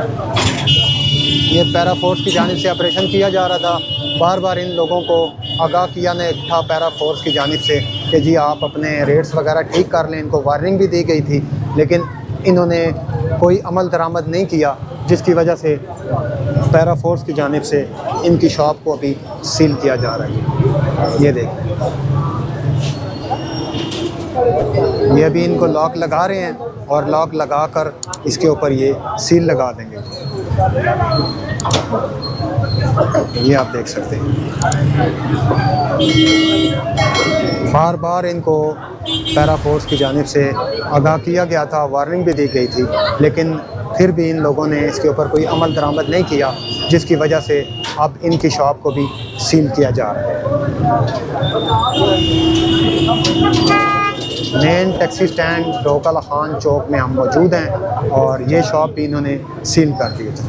ये para force की जानिब से ऑपरेशन किया जा रहा था। बार बार इन लोगों को आगाह किया ने था पैरा फोर्स की जानिब से कि जी आप अपने रेट्स वगैरह ठीक कर लें। इनको वार्निंग भी दी गई थी, लेकिन इन्होंने कोई अमल दरामद नहीं किया, जिसकी वजह से पैरा फोर्स की जानिब से इनकी शॉप को अभी सील किया जा रहा है। ये देखें, ये अभी इनको लॉक लगा रहे हैं और लॉक लगाकर इसके ऊपर ये सील लगा देंगे। ये आप देख सकते हैं, बार बार इनको पैरा फोर्स की जानिब से आगाह किया गया था, वार्निंग भी दी गई थी, लेकिन फिर भी इन लोगों ने इसके ऊपर कोई अमल दरामद नहीं किया, जिसकी वजह से अब इनकी शॉप को भी सील किया जा रहा है। Main taxi stand Dhokal Khan चौक में हम मौजूद हैं और ये शॉप भी इन्होंने सील कर दी थी।